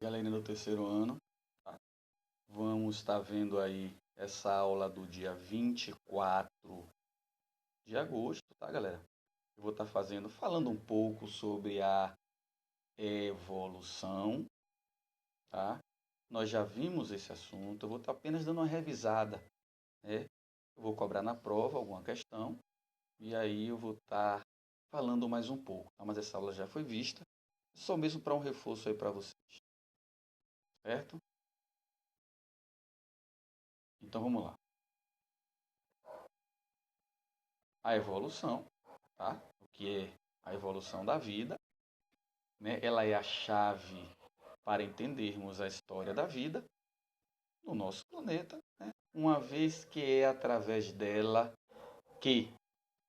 Galerinha do terceiro ano, tá? Vamos estar vendo aí essa aula do dia 24 de agosto, tá, galera? Eu vou estar falando um pouco sobre a evolução, tá? Nós já vimos esse assunto, eu vou estar apenas dando uma revisada, né? Eu vou cobrar na prova alguma questão e aí eu vou estar falando mais um pouco, tá? Mas essa aula já foi vista, só mesmo para um reforço aí para vocês, certo? Então vamos lá. A evolução, tá? O que é a evolução da vida, né? Ela é a chave para entendermos a história da vida no nosso planeta, né? Uma vez que é através dela que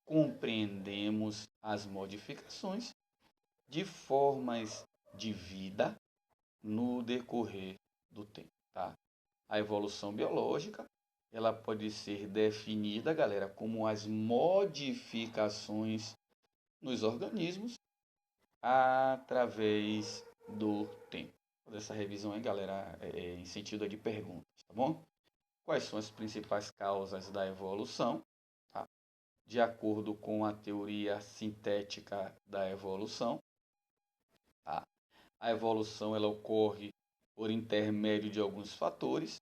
compreendemos as modificações de formas de vida no decorrer do tempo, tá? A evolução biológica, ela pode ser definida, galera, como as modificações nos organismos através do tempo. Vou fazer essa revisão aí, galera, em sentido de perguntas, tá bom? Quais são as principais causas da evolução? Tá? De acordo com a teoria sintética da evolução, tá? A evolução ela ocorre por intermédio de alguns fatores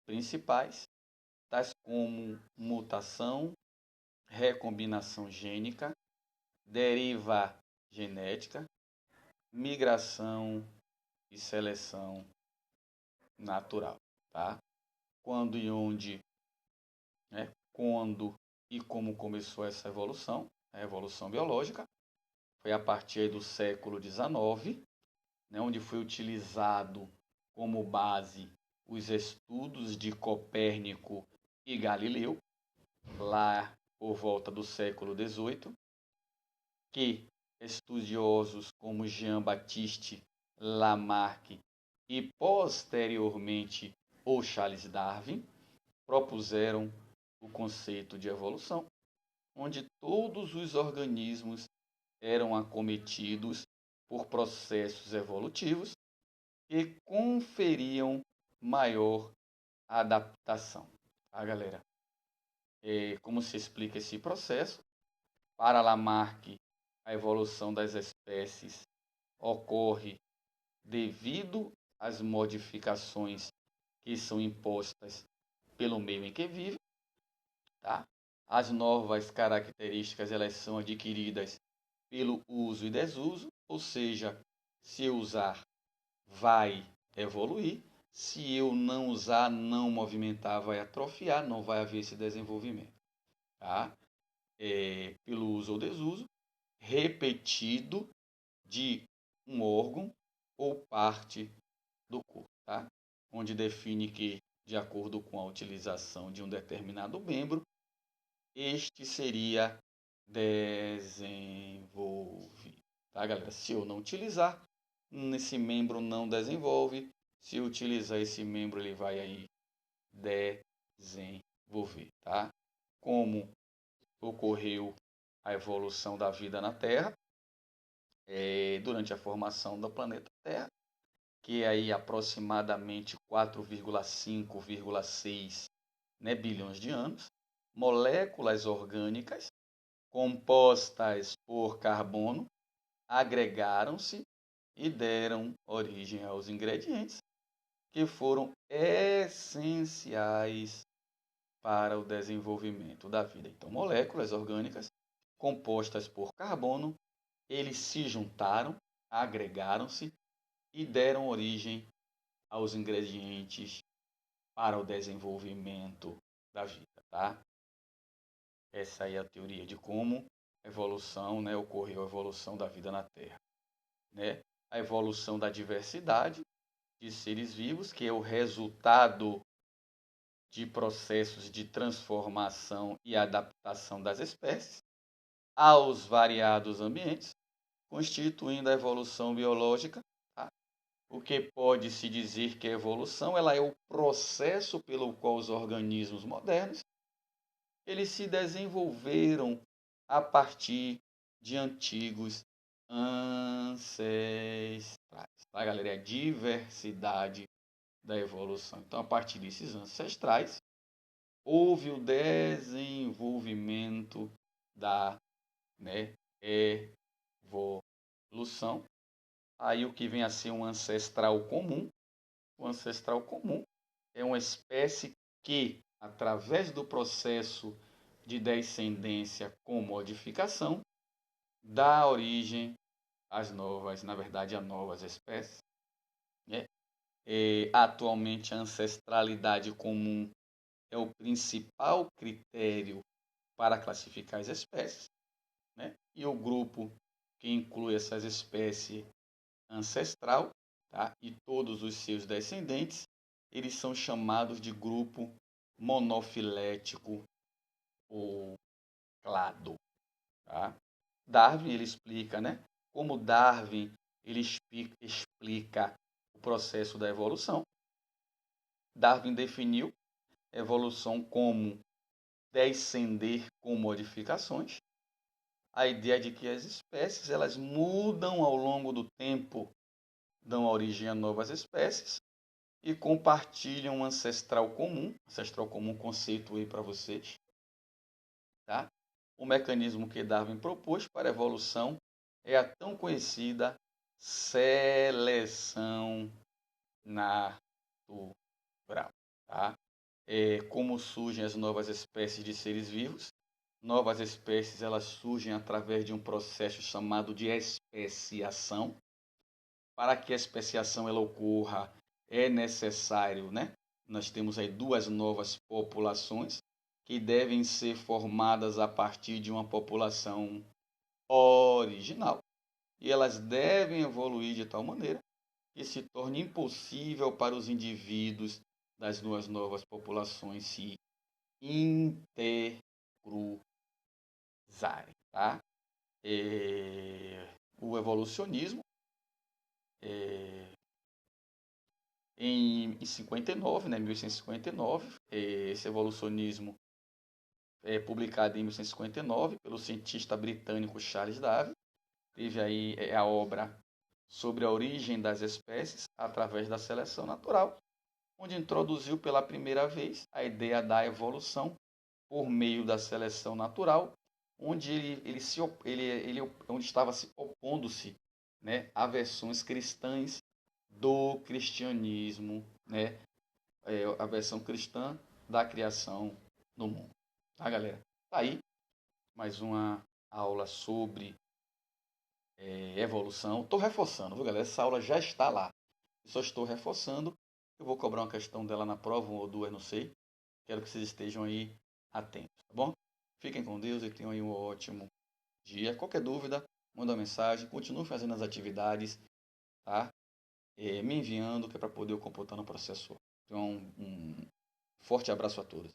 principais, tais como mutação, recombinação gênica, deriva genética, migração e seleção natural, tá? Quando e onde, né? Quando e como começou essa evolução, a evolução biológica, foi a partir do século XIX, né? Onde foi utilizado como base os estudos de Copérnico e Galileu, lá por volta do século XVIII, que estudiosos como Jean-Baptiste Lamarck e posteriormente o Charles Darwin propuseram o conceito de evolução, onde todos os organismos eram acometidos por processos evolutivos que conferiam maior adaptação. Tá, galera? Como se explica esse processo? Para Lamarck, a evolução das espécies ocorre devido às modificações que são impostas pelo meio em que vive, tá? As novas características elas são adquiridas pelo uso e desuso, ou seja, se eu usar, vai evoluir, se eu não usar, não movimentar, vai atrofiar, não vai haver esse desenvolvimento, tá? Pelo uso ou desuso, repetido de um órgão ou parte do corpo, tá? Onde define que, de acordo com a utilização de um determinado membro, este seria desenvolvido, tá, galera? Se eu não utilizar, esse membro não desenvolve. Se eu utilizar esse membro, ele vai aí desenvolver, tá? Como ocorreu a evolução da vida na Terra, durante a formação do planeta Terra, que é aí aproximadamente 4,5,6, né, bilhões de anos, moléculas orgânicas compostas por carbono agregaram-se e deram origem aos ingredientes que foram essenciais para o desenvolvimento da vida. Então, moléculas orgânicas compostas por carbono, eles se juntaram, agregaram-se e deram origem aos ingredientes para o desenvolvimento da vida, tá? Essa aí é a teoria de como a evolução, né, ocorreu a evolução da vida na Terra, né? A evolução da diversidade de seres vivos, que é o resultado de processos de transformação e adaptação das espécies aos variados ambientes, constituindo a evolução biológica, tá? O que pode-se dizer que a evolução ela é o processo pelo qual os organismos modernos eles se desenvolveram a partir de antigos ancestrais, tá, galera? É a diversidade da evolução. Então, a partir desses ancestrais, houve o desenvolvimento da, né, evolução. Aí o que vem a ser um ancestral comum. O ancestral comum é uma espécie que, através do processo de descendência com modificação, dá origem às novas, na verdade, a novas espécies. Né? Atualmente, a ancestralidade comum é o principal critério para classificar as espécies. Né? E o grupo que inclui essas espécies ancestral, tá? E todos os seus descendentes, eles são chamados de grupo monofilético ou clado. Tá? Darwin ele explica, né? Como Darwin ele explica o processo da evolução. Darwin definiu a evolução como descender com modificações. A ideia de que as espécies elas mudam ao longo do tempo, dão origem a novas espécies e compartilham um ancestral comum, conceito aí para vocês, tá? O mecanismo que Darwin propôs para a evolução é a tão conhecida seleção natural, tá? Como surgem as novas espécies de seres vivos? Novas espécies elas surgem através de um processo chamado de especiação. Para que a especiação ela ocorra, é necessário, né? Nós temos aí duas novas populações que devem ser formadas a partir de uma população original. E elas devem evoluir de tal maneira que se torne impossível para os indivíduos das duas novas populações se intercruzarem, tá? O evolucionismo em 59, né, 1859, esse evolucionismo é publicado em 1859 pelo cientista britânico Charles Darwin. Teve aí a obra sobre a origem das espécies através da seleção natural, onde introduziu pela primeira vez a ideia da evolução por meio da seleção natural, onde onde estava se opondo-se, né, a versões cristãs do cristianismo, né, a versão cristã da criação do mundo. Tá, galera? Tá aí mais uma aula sobre evolução. Estou reforçando, viu, galera? Essa aula já está lá. Eu só estou reforçando. Eu vou cobrar uma questão dela na prova, uma ou duas, não sei. Quero que vocês estejam aí atentos, tá bom? Fiquem com Deus e tenham aí um ótimo dia. Qualquer dúvida, manda uma mensagem. Continue fazendo as atividades, tá? Me enviando, que é para poder eu computar no processo. Então, um forte abraço a todos.